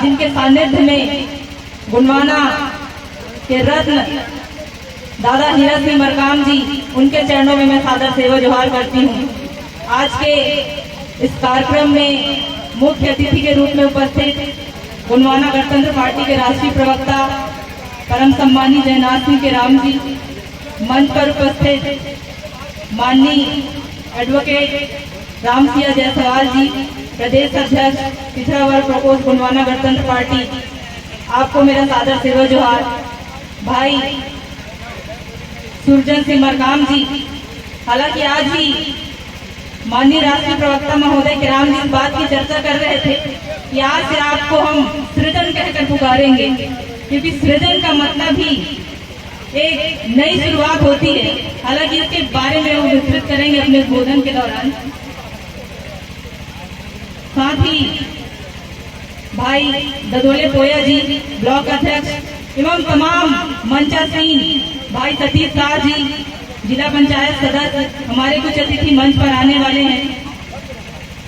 जिनके सानिध्य में गुणवाना के रत्न दादा हीरा सिंह मरकाम जी, उनके चरणों में मैं सादर सेवा जोहार करती हूँ। आज के इस कार्यक्रम में मुख्य अतिथि के रूप में उपस्थित गुणवाना गणतंत्र पार्टी के राष्ट्रीय प्रवक्ता परम सम्मानी जयनाथ सिंह के राम जी, मंच पर उपस्थित माननीय एडवोकेट रामसिया जायसवाल जी, प्रदेश अध्यक्ष पिछड़ा वर्ग प्रकोष्ठ गुणवाना गणतंत्र पार्टी, आपको मेरा सादर सेवा जोहार। भाई सुरजन सिंह मरकाम जी, हालांकि आज ही माननीय राष्ट्रीय प्रवक्ता महोदय के राम जी इस बात की चर्चा कर रहे थे कि आज से आपको हम सृजन कहकर पुकारेंगे, क्योंकि सृजन का मतलब ही एक नई शुरुआत होती है। हालांकि इसके बारे में वो विस्तृत करेंगे अपने उद्बोधन के दौरान। साथ ही भाई ददोले पोया जी, ब्लॉक अध्यक्ष एवं तमाम मंचासीन भाई सतीश शाह जी, जिला पंचायत सदस्य, हमारे कुछ अतिथि मंच पर आने वाले हैं।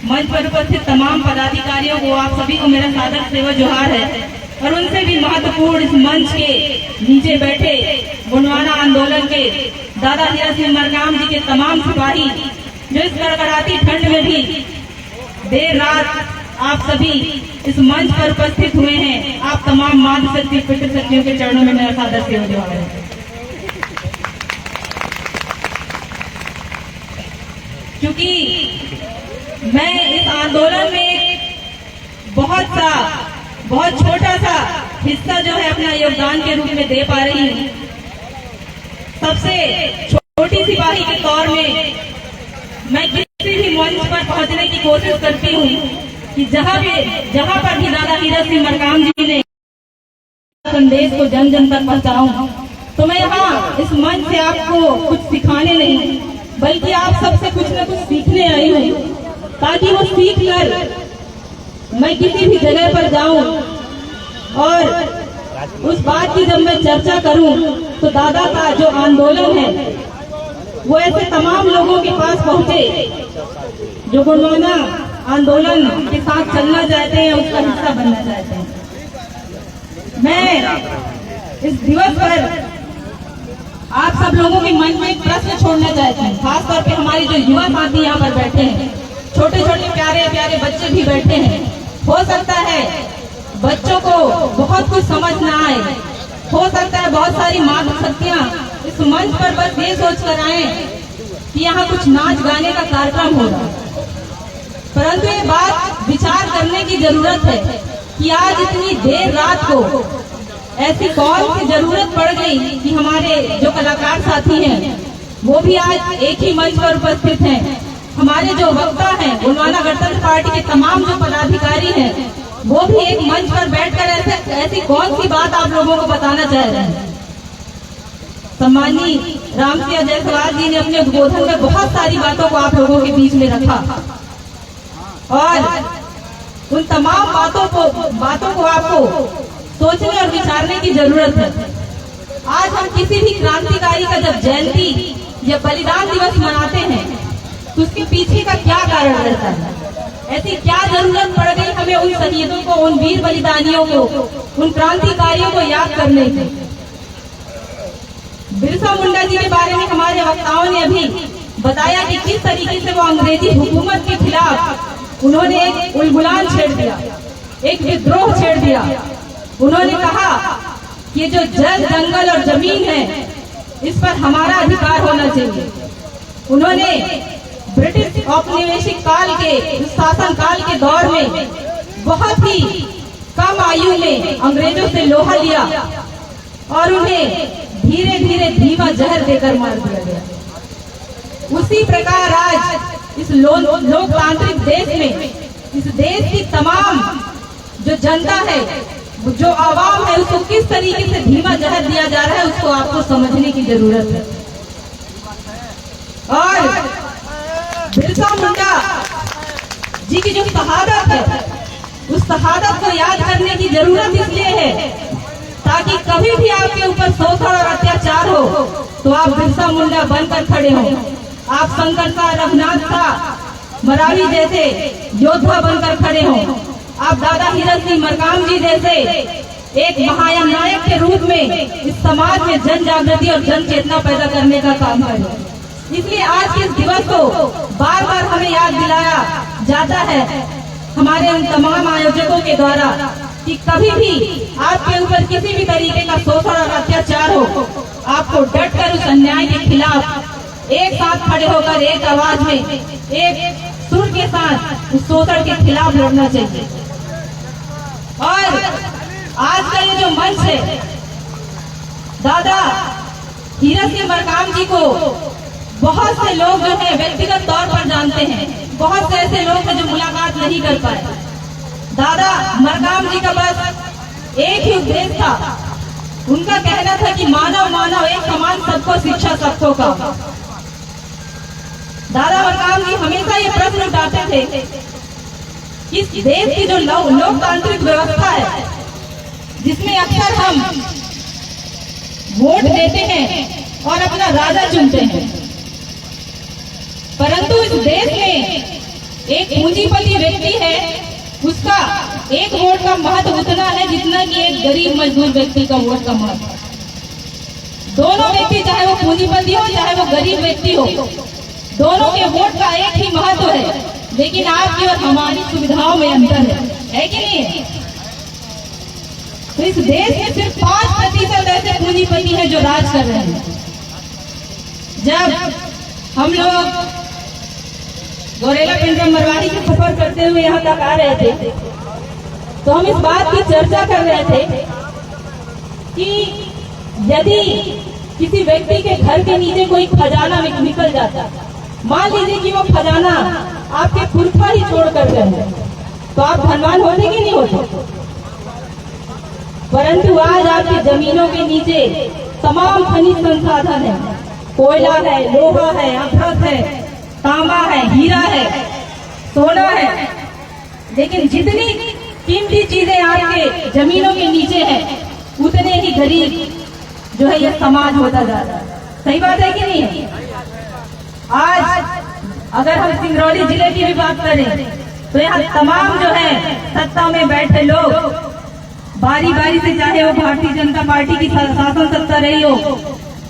मंच पर उपस्थित तमाम पदाधिकारियों को, आप सभी को मेरा सादर सेवा जोहार है। और उनसे भी महत्वपूर्ण इस मंच के नीचे बैठे गुणवाना आंदोलन के दादा हीरा सिंह मरकाम जी के तमाम सिपाही, जो इस कड़कड़ाती ठंड में भी देर रात आप सभी इस मंच पर उपस्थित हुए हैं। आप तमाम मातृशक्ति पितृशक्तियों के चरणों में मेरा सादर सेवा जोहार है। क्योंकि मैं इस आंदोलन में बहुत छोटा सा हिस्सा जो है अपना योगदान के रूप में दे पा रही हूँ। सबसे छोटी सिपाही के तौर में मैं किसी भी मंच पर पहुंचने की कोशिश करती हूँ कि जहाँ पर भी दादा हीरा सिंह मरकाम जी ने संदेश को जन जन तक पहुँचाऊं, तो मैं यहाँ इस मंच से आपको कुछ सिखाने नहीं, बल्कि आप सबसे कुछ न कुछ सीखने आई हूँ, ताकि वो सीख कर मैं किसी भी जगह पर जाऊं और उस बात की जब मैं चर्चा करूं तो दादा का जो आंदोलन है वो ऐसे तमाम लोगों के पास पहुंचे जो गुणवाना आंदोलन के साथ चलना चाहते हैं, उसका हिस्सा बनना चाहते हैं। मैं इस दिवस पर आप सब लोगों के मन में एक प्रश्न छोड़ना चाहती हूँ, खासतौर पे हमारे जो युवा साथी यहाँ पर बैठे हैं, छोटे छोटे प्यारे प्यारे बच्चे भी बैठे हैं। हो सकता है बच्चों को बहुत कुछ समझ ना आए, हो सकता है बहुत सारी मातृशक्तियाँ इस मंच पर बस ये सोच कर आए कि यहाँ कुछ नाच गाने का कार्यक्रम होगा, परंतु ये बात विचार करने की जरूरत है कि आज इतनी देर रात को ऐसी कौन सी जरूरत पड़ गई कि हमारे जो कलाकार साथी हैं वो भी आज एक ही मंच पर उपस्थित हैं। हमारे जो वक्ता हैं, गुणवाना गणतंत्र पार्टी के तमाम जो पदाधिकारी हैं, वो भी एक मंच पर बैठकर ऐसी कौन सी बात आप लोगों को बताना चाह रहे हैं। सम्मानी रामसिया जायसवाल जी ने अपने उद्बोधन में बहुत सारी बातों को आप लोगों के बीच में रखा और उन तमाम बातों को आपको सोचने और विचारने की जरूरत है। आज हम किसी भी क्रांतिकारी का जब जयंती या बलिदान दिवस मनाते हैं तो उसके पीछे का क्या कारण रहता है, ऐसी क्या जरूरत पड़ गई हमें उन शहीदों को, उन वीर बलिदानियों को, उन क्रांतिकारियों को याद करने की। बिरसा मुंडा जी के बारे में हमारे वक्ताओं ने अभी बताया कि किस तरीके से वो अंग्रेजी हुकूमत के खिलाफ उन्होंने एक उलगुलान छेड़ दिया, एक विद्रोह छेड़ दिया। उन्होंने कहा कि जो जल, जंगल और जमीन है, इस पर हमारा अधिकार होना चाहिए। उन्होंने ब्रिटिश औपनिवेशिक काल के शासन काल के दौर में बहुत ही कम आयु में अंग्रेजों से लोहा लिया और उन्हें धीरे धीरे धीमा जहर देकर मार दिया गया। उसी प्रकार आज इस लोकतांत्रिक देश में, इस देश की तमाम जो जनता है, जो आवाम है, उसको किस तरीके से धीमा जहर दिया जा रहा है, उसको आपको समझने की जरूरत है। और बिरसा मुंडा जी की जो शहादत है, उस शहादत को याद करने की जरूरत इसलिए है ताकि कभी भी आपके ऊपर शोषण और अत्याचार हो तो आप बिरसा मुंडा बनकर खड़े हो। आप शंकर शाह, रघुनाथ शाह, मरावी जैसे योद्धा बनकर खड़े हो। आप दादा हीरक सिंह मरकाम जी जैसे एक महान नायक के रूप में इस समाज में जन जागृति और जन चेतना पैदा करने का काम करें। इसलिए आज के इस दिवस को बार बार हमें याद दिलाया जाता है हमारे उन तमाम आयोजकों के द्वारा कि कभी भी आपके ऊपर किसी भी तरीके का शोषण और अत्याचार हो, आपको डट कर उस अन्याय के खिलाफ एक साथ खड़े होकर एक आवाज में, एक सुर के साथ उस शोषण के खिलाफ लड़ना चाहिए। और आज का ये जो मंच है, दादा हीरक सिंह मरकाम जी को बहुत से लोग जो है व्यक्तिगत तौर पर जानते हैं, बहुत से ऐसे लोग हैं जो मुलाकात नहीं कर पाए। दादा मरकाम जी का बस एक ही उद्देश्य था, उनका कहना था कि मानव मानव एक समान, सबको शिक्षा सबको का। दादा मरकाम जी हमेशा ये प्रश्न उठाते थे कि इस देश की जो लोकतांत्रिक व्यवस्था है, जिसमें अक्सर हम वोट देते हैं और अपना राजा चुनते हैं, परंतु इस देश में एक पूंजीपति व्यक्ति है, उसका एक वोट का महत्व उतना है जितना कि एक गरीब मजदूर व्यक्ति का वोट का महत्व। दोनों व्यक्ति, चाहे वो पूंजीपति हो चाहे वो गरीब व्यक्ति हो, दोनों के वोट का एक ही महत्व है, लेकिन आपकी और हमारी सुविधाओं में अंतर है कि नहीं? तो इस देश में सिर्फ 5% ऐसे पूंजीपति हैं जो राज कर रहे हैं। जब हम लोग गौरेला पेंड्रम मरवाड़ी से सफर करते हुए यहाँ तक आ रहे थे, तो हम इस बात की चर्चा कर रहे थे कि यदि किसी व्यक्ति के घर के नीचे कोई खजाना निकल जाता, मान लीजिए कि वो खजाना आपके पुरखा ही छोड़ कर गए, तो आप धनवान होते कि नहीं होते? परंतु आज आपकी जमीनों के नीचे तमाम खनिज संसाधन है, कोयला है, लोहा है, अफरत है, तांबा है, हीरा है, सोना है, लेकिन जितनी कीमती चीजें आपके जमीनों के नीचे हैं, उतने ही गरीब जो है ये समाज होता जा रहा है। सही बात है कि नहीं है? आज अगर हम सिंगरौली जिले की भी बात करें तो यहाँ तमाम जो है सत्ता में बैठे लोग बारी बारी से, चाहे वो भारतीय जनता पार्टी की शासन सत्ता रही हो,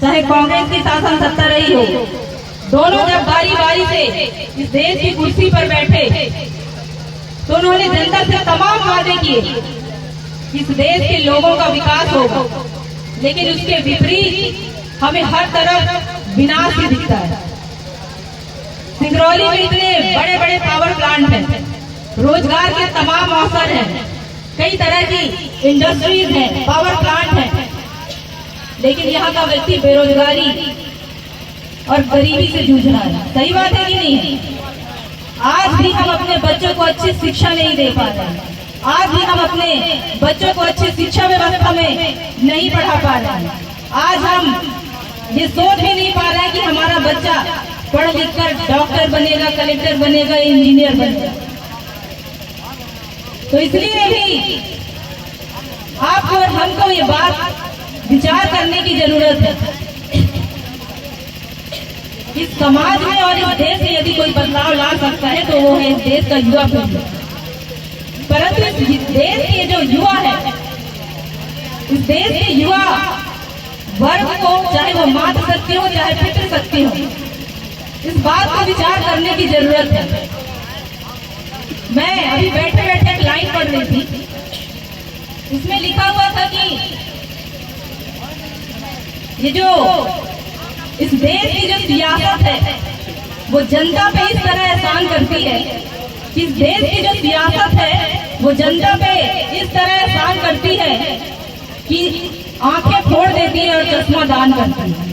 चाहे कांग्रेस की शासन सत्ता रही हो, दोनों जब बारी बारी से इस देश की कुर्सी पर बैठे तो उन्होंने जनता से तमाम वादे किए, इस देश के लोगों का विकास होगा, लेकिन उसके विपरीत हमें हर तरफ विनाश ही दिखता है। सिंगरौली में इतने बड़े बड़े पावर प्लांट हैं, रोजगार के तमाम अवसर हैं, कई तरह की इंडस्ट्रीज हैं, पावर प्लांट हैं, लेकिन यहाँ का व्यक्ति बेरोजगारी और गरीबी से जूझ रहा है। सही बात है कि नहीं? आज भी हम अपने बच्चों को अच्छी शिक्षा नहीं दे पा रहे हैं, आज भी हम अपने बच्चों को अच्छी शिक्षा व्यवस्था में नहीं पढ़ा पा रहे हैं। आज हम ये सोच भी नहीं पा रहे हैं कि हमारा बच्चा पढ़ लिख कर डॉक्टर बनेगा, कलेक्टर बनेगा, इंजीनियर बनेगा। तो इसलिए भी आपको और हमको ये बात विचार करने की जरूरत है। इस समाज में और इस देश में यदि कोई बदलाव ला सकता है तो वो है इस देश का युवा पीढ़ी। परंतु इस देश के जो युवा है, इस देश के युवा वर्ग को, चाहे वो मातृशक्ति हो चाहे पितृशक्ति हो, इस बात को विचार करने की जरूरत है। मैं अभी बैठे बैठे एक लाइन पढ़ रही थी, उसमें लिखा हुआ था कि ये जो इस देश की जो सियासत है वो जनता पे इस तरह एहसान करती है कि इस देश की जो सियासत है वो जनता पे इस तरह एहसान करती है कि आंखें फोड़ देती है और चश्मा दान करती है।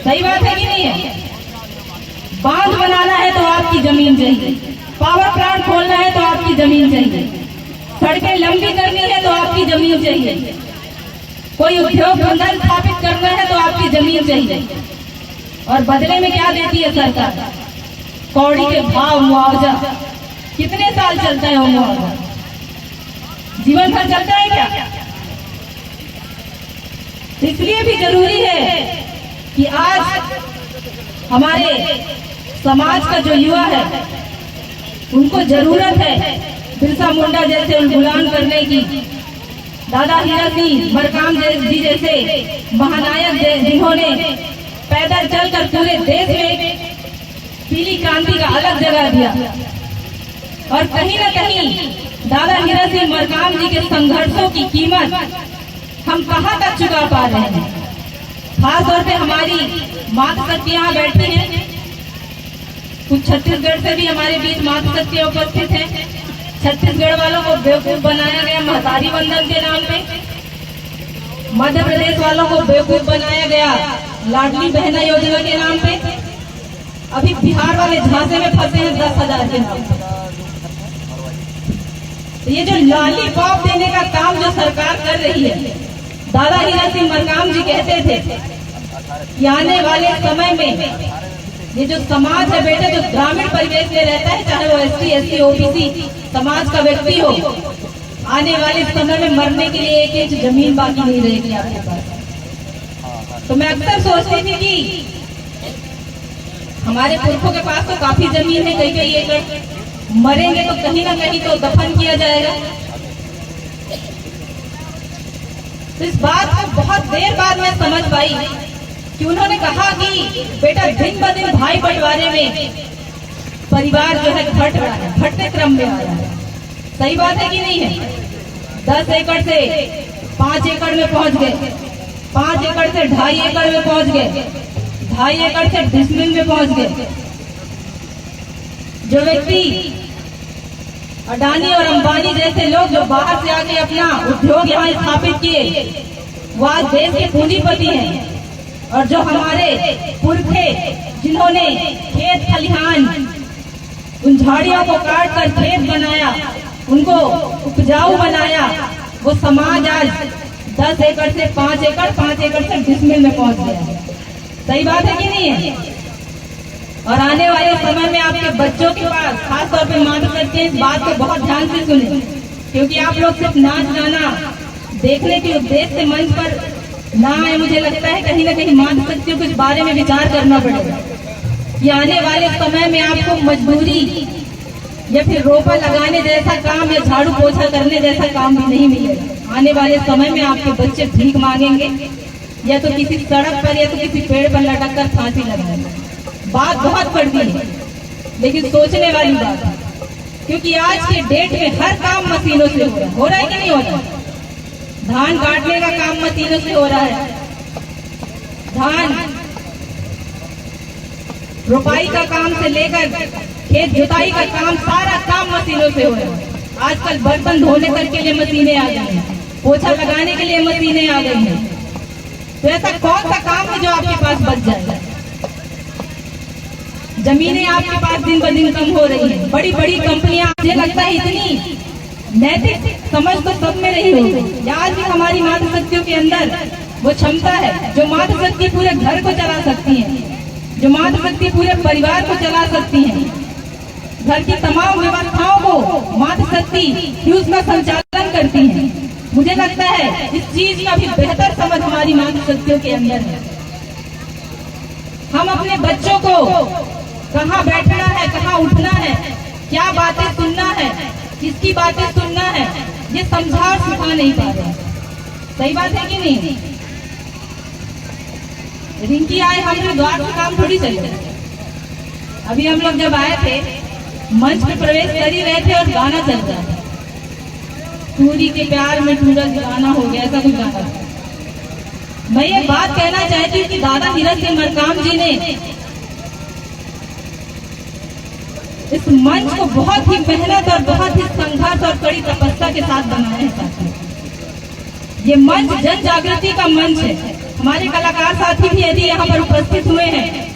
सही बात है कि नहीं है? बांध बनाना है तो आपकी जमीन चाहिए, पावर प्लांट खोलना है तो आपकी जमीन चाहिए, सड़कें लंबी करनी है तो आपकी जमीन चाहिए, कोई उद्योग धंधा स्थापित करना है तो आपकी जमीन चाहिए। और बदले में क्या देती है सरकार? कौड़ी के भाव मुआवजा। कितने साल चलता है वो मुआवजा? जीवन भर चलता है क्या? इसलिए भी जरूरी है कि आज हमारे समाज का जो युवा है उनको जरूरत है बिरसा मुंडा जैसे उन्मूलन करने की, दादा हीरा सिंह मरकाम जी जैसे महानायक जिन्होंने पैदल चलकर पूरे देश में पीली क्रांति का अलग जगह दिया। और कहीं न कहीं दादा हीरा सिंह मरकाम जी के संघर्षों की कीमत हम कहाँ तक चुका पा रहे हैं। खास तौर पे हमारी मातृशक्ति यहाँ बैठी है, कुछ छत्तीसगढ़ से भी हमारे बीच मातृशक्ति उपस्थित है। छत्तीसगढ़ वालों को बेवकूफ बनाया गया महतारी वंदन के नाम पे, मध्य प्रदेश वालों को बेवकूफ बनाया गया लाडली बहना योजना के नाम पे, अभी बिहार वाले झांसे में फंसे हैं 10,000 के नाम पे। तो ये जो लॉलीपॉप देने का काम जो सरकार कर रही है, दादा हीरा सिंह मरकाम जी कहते थे कि आने वाले समय में ये जो समाज है बेटे, जो ग्रामीण परिवेश में रहता है, चाहे वो SC, SC, OBC समाज का व्यक्ति हो, आने वाले समय में मरने के लिए एक इंच जमीन बाकी नहीं रहेगी आपके पास। तो मैं अक्सर सोचती थी कि हमारे पुरखों के पास तो काफी जमीन है, कई एकड़, मरेंगे तो कहीं ना कहीं तो दफन किया जाएगा। तो इस बात को बहुत देर बाद मैं समझ पाई कि उन्होंने कहा कि बेटा दिन ब दिन भाई बंटवारे में परिवार जो है घट रहा है, घटते क्रम में आ रहा है। सही बात है कि नहीं है? 10 एकड़ से 5 एकड़ में पहुंच गए, 5 एकड़ से 2.5 एकड़ में पहुंच गए, 2.5 एकड़ से डिसमिल में पहुंच गए। जो व्यक्ति अडानी और अंबानी जैसे लोग जो बाहर से आके अपना उद्योग यहाँ स्थापित किए, वो आज देश के पूंजीपति हैं। और जो हमारे पुरखे जिन्होंने खेत खलिहान, उन झाड़ियों को काट कर खेत बनाया, उनको उपजाऊ बनाया, वो समाज आज 10 एकड़ से 5 एकड़, 5 एकड़ से डिसमिल में पहुंच गया। सही बात है कि नहीं है? और आने वाले समय में आपके बच्चों के पास, खास तौर पे मातृशक्ति, इस बात को बहुत ध्यान से सुने, क्योंकि आप लोग सिर्फ नाच गाना देखने के उद्देश्य से मंच पर ना आए। मुझे लगता है कहीं ना कहीं मातृशक्ति को इस बारे में विचार करना पड़ेगा कि आने वाले समय में आपको मजदूरी या फिर रोपा लगाने जैसा काम या झाड़ू पोछा करने जैसा काम भी नहीं मिलेगा। आने वाले समय में आपके बच्चे भीख मांगेंगे, या तो किसी सड़क पर या तो किसी पेड़ पर लटक कर फांसी लगाएंगे। बात बहुत पड़ती है, लेकिन सोचने वाली बात है, क्योंकि आज के डेट में हर काम मशीनों से हो रहा है कि नहीं हो रहा है? धान काटने का काम मशीनों से हो रहा है, धान रोपाई का काम से लेकर खेत जुताई का काम, सारा काम मशीनों से हो रहा है। आजकल बर्तन धोने तक के लिए मशीनें आ गई हैं, पोछा लगाने के लिए मशीनें आ गई हैं। तो ऐसा कौन सा काम है जो आपके पास बच जाएगा? जमीनें आपके पास दिन ब दिन कम हो रही है। बड़ी बड़ी कंपनियां, मुझे लगता है इतनी नैतिक समझ तो सब में रही होगी। आज भी हमारी मातृशक्तियों के अंदर वो क्षमता है जो मातृशक्ति पूरे घर को चला सकती है, जो मातृशक्ति पूरे परिवार को चला सकती है। घर की तमाम व्यवस्थाओं को मातृशक्ति ही उसका संचालन करती है। मुझे लगता है इस चीज का भी बेहतर समझ हमारी मातृशक्तियों के अंदर है। हम अपने बच्चों को कहाँ बैठना है, कहाँ उठना है, क्या बातें सुनना है, किसकी बातें सुनना है, ये समझा और सिखा नहीं पा रहे। सही बात है कि नहीं? रिंकी आए, हम द्वार से काम थोड़ी चले। अभी हम लोग जब आए थे, मंच पे प्रवेश कर ही रहे थे और गाना चल रहा था, टूरी के प्यार में टूरस गाना हो गया, ऐसा कुछ गाना था। मैं ये बात कहना चाहती हूँ कि दादा हीरा सिंह मरकाम जी ने इस मंच को बहुत ही मेहनत और बहुत ही संघर्ष और कड़ी तपस्या के साथ बनाया है। ये मंच जन जागृति का मंच है। हमारे कलाकार साथी भी यदि यहाँ पर उपस्थित हुए हैं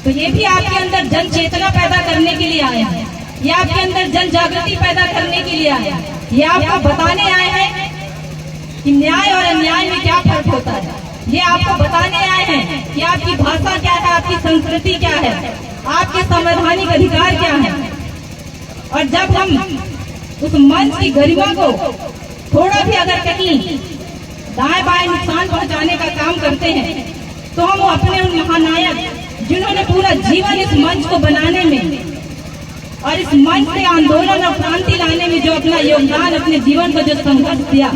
तो ये भी आपके अंदर जन चेतना पैदा करने के लिए आए हैं, ये आपके अंदर जन जागृति पैदा करने के लिए आए हैं, ये आपको बताने आए हैं कि न्याय और अन्याय में क्या फर्क होता है, ये आपको बताने आए हैं कि आपकी भाषा क्या है, आपकी संस्कृति क्या है, आपके संवैधानिक अधिकार क्या है। और जब हम उस मंच की गरिमा को थोड़ा भी अगर कहीं दाएं बाएं नुकसान पहुंचाने का काम करते हैं तो हम अपने उन महानायक जिन्होंने पूरा जीवन इस मंच को बनाने में और इस मंच से आंदोलन और क्रांति लाने में जो अपना योगदान, अपने जीवन को जो संघर्ष दिया,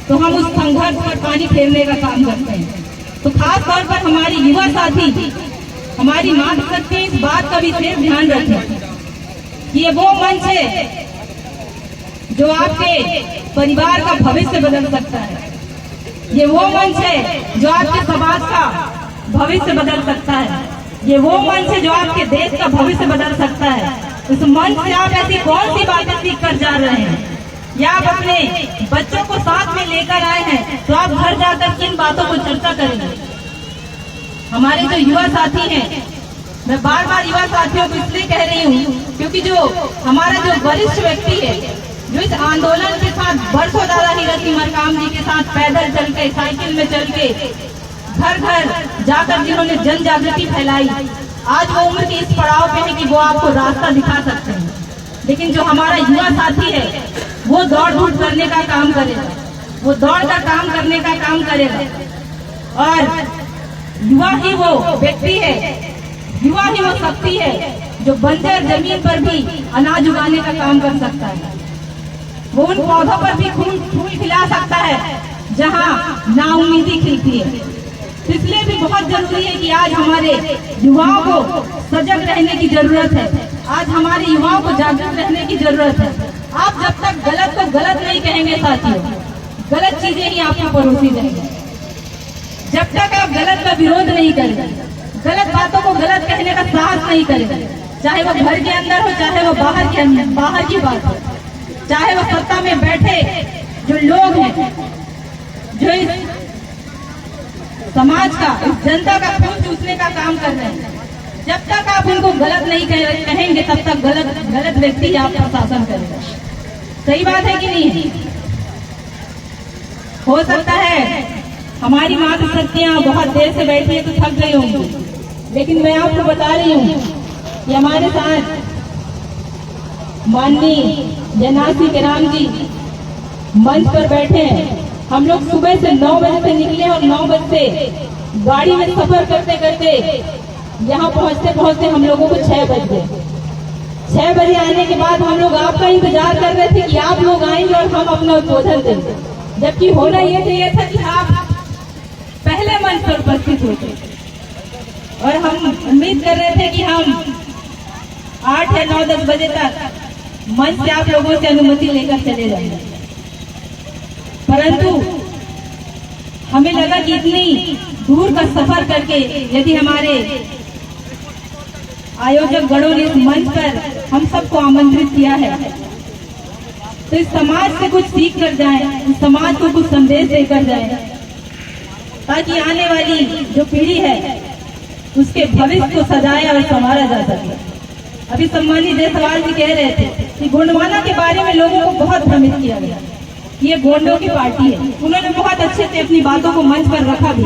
तो हम उस संघर्ष पर पानी फेरने का काम करते हैं। तो खास तौर पर हमारी युवा साथी, हमारी मातृशक्ति इस बात का विशेष ध्यान रखें कि ये वो मंच है जो आपके परिवार का भविष्य बदल सकता है। ये वो मंच है जो आपके समाज का भविष्य बदल सकता है। ये वो मंच है जो आपके देश का भविष्य बदल सकता है। उस मंच से आप ऐसी कौन सी बातें सीख कर जा रहे हैं, या आप अपने बच्चों को साथ में लेकर आए हैं, तो आप घर जाकर किन बातों को चर्चा करेंगे। हमारे जो युवा साथी हैं, मैं बार बार युवा साथियों को इसलिए कह रही हूँ क्योंकि जो हमारा जो वरिष्ठ व्यक्ति है, जो इस आंदोलन के साथ बरसों दादा हीरा सिंह मरकाम जी के साथ पैदल चल के, साइकिल में चल के, घर घर जाकर जिन्होंने जन जागृति फैलाई, आज वो उम्र की इस पड़ाव पे है कि वो आपको रास्ता दिखा सकते हैं। लेकिन जो हमारा युवा साथी है, वो दौड़ धूप करने का काम करेगा, वो दौड़ कर काम करने का काम करेगा। और युवा ही वो व्यक्ति है, युवा ही वो शक्ति है जो बंजर जमीन पर भी अनाज उगाने का काम कर सकता है। वो उन पौधों पर भी फूल खिला सकता है जहाँ नाउम्मीदी खिलती है। इसलिए भी बहुत जरूरी है कि आज हमारे युवाओं को सजग रहने की जरूरत है। आज हमारे युवाओं को जागरूक रहने की जरूरत है। आप जब तक गलत को गलत नहीं कहेंगे साथियों, गलत चीजें ही आपको परोसी जाएंगी। जब तक आप गलत का विरोध नहीं करेंगे, गलत बातों को गलत कहने का साहस नहीं करेंगे, चाहे वो घर के अंदर हो, चाहे वो बाहर की बात हो, चाहे वो सत्ता में बैठे जो लोग हैं, जो इस समाज का, इस जनता का खून चूसने का काम कर रहे हैं, जब तक आप उनको गलत नहीं कहेंगे, तब तक गलत व्यक्ति आप पर शासन करेगा। सही बात है कि नहीं? हो सकता है हमारी मातृशक्तियां बहुत देर से बैठी है तो थक गई होंगी, लेकिन मैं आपको बता रही हूँ कि हमारे साथ माननीय जनासी के राम जी मंच पर बैठे हैं। हम लोग सुबह से 9 बजे से निकले और 9 बजे से गाड़ी में सफर करते करते यहाँ पहुँचते हम लोगों को 6 बज गए। 6 बजे आने के बाद हम लोग आपका इंतजार कर रहे थे कि आप लोग आएंगे और हम अपना उद्बोधन देंगे, जबकि होना ये चाहिए था कि आप पहले मंच पर उपस्थित होते। और हम उम्मीद कर रहे थे कि हम 8 या 9, 10 बजे तक मंच से आप लोगों से अनुमति लेकर चले जाएंगे, परंतु हमें लगा कि इतनी दूर का सफर करके यदि हमारे आयोजक गणों ने इस मंच पर हम सबको आमंत्रित किया है, तो इस समाज से कुछ सीख कर जाएं, इस समाज को कुछ संदेश देकर जाएं, ताकि आने वाली जो पीढ़ी है उसके भविष्य को सजाया और संवारा जा सके। अभी सम्मानित जयसवाल जी कह रहे थे कि गोंडवाना के बारे में लोगों को बहुत भ्रमित किया गया, ये गोंडों की पार्टी है। उन्होंने बहुत अच्छे से अपनी बातों को मंच पर रखा भी,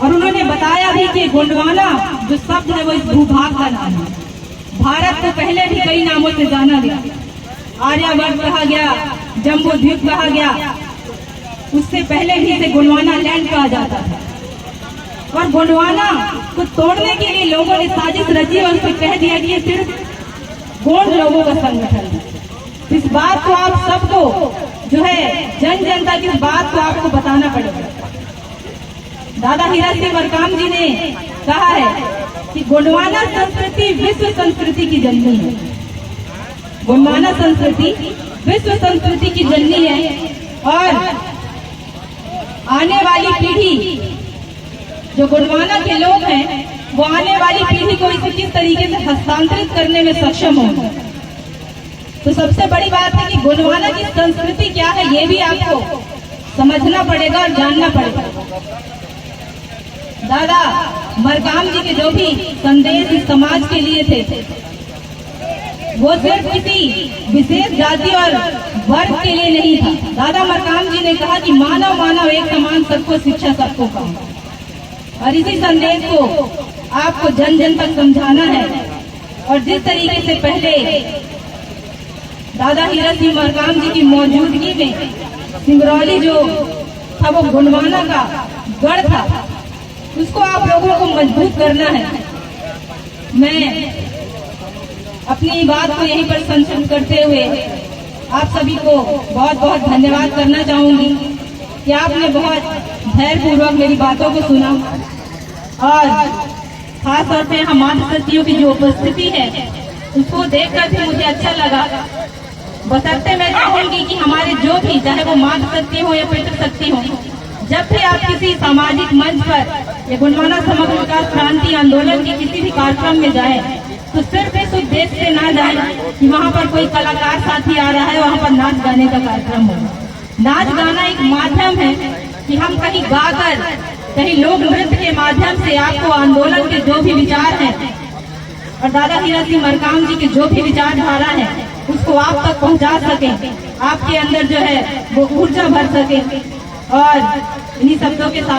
और उन्होंने बताया भी कि गोंडवाना जो शब्द है वो इस भूभाग का नाम है। भारत को पहले भी कई नामों से जाना गया, आर्यावर्त कहा गया, जम्बू द्वीप कहा गया, उससे पहले भी इसे गोंडवाना लैंड कहा जाता था। और गोंडवाना को तोड़ने के लिए लोगों ने साजिश रची और उसे कह दिया कि ये सिर्फ गोंड लोगों का संगठन है। इस बात को आप सबको जो है जन जनता की इस बात को आपको बताना पड़ेगा। दादा हीरा सिंह मरकाम जी ने कहा है कि गोंडवाना संस्कृति विश्व संस्कृति की जननी है। गोंडवाना संस्कृति विश्व संस्कृति की जननी है, और आने वाली पीढ़ी जो गोंडवाना के लोग हैं वो आने वाली पीढ़ी को इसे किस तरीके से हस्तांतरित करने में सक्षम हो। तो सबसे बड़ी बात है कि गोंडवाना की संस्कृति क्या है ये भी आपको समझना पड़ेगा और जानना पड़ेगा। दादा मरकाम जी के जो भी संदेश इस समाज के लिए थे वो सिर्फ किसी विशेष जाति और वर्ग के लिए नहीं था। दादा मरकाम जी ने कहा कि मानव मानव एक समान, सबको शिक्षा सबको काम। और इसी संदेश को आपको जन जन तक समझाना है। और जिस तरीके से पहले दादा हीरा सिंह मरकाम जी की मौजूदगी में सिंगरौली जो था वो गोंडवाना का गढ़ था, उसको आप लोगों को मजबूत करना है। मैं अपनी बात को यहीं पर संक्षिप्त करते हुए आप सभी को बहुत बहुत धन्यवाद करना चाहूंगी कि आपने बहुत धैर्यपूर्वक मेरी बातों को सुना और खास तौर पे हम मातृशक्तियों की जो उपस्थिति है उसको देखकर भी मुझे अच्छा लगा। बशर्ते मैं चाहूंगी कि हमारे जो भी, चाहे वो मातृशक्ति हो या पितृशक्ति हो, जब भी आप किसी सामाजिक मंच पर या गोंडवाना समग्र विकास क्रांति आंदोलन के किसी भी कार्यक्रम में जाए तो सिर्फ इस उद्देश्य से ना जाए कि वहाँ पर कोई कलाकार साथी आ रहा है, वहाँ पर नाच गाने का कार्यक्रम हो। नाच गाना एक माध्यम है कि हम कहीं गाकर, कहीं लोक नृत्य के माध्यम से आपको आंदोलन के जो भी विचार हैं और दादा हीरा सिंह मरकाम जी की जो भी विचारधारा है उसको आप तक पहुंचा सके, आपके अंदर जो है वो ऊर्जा भर सके। और इन्हीं शब्दों के साथ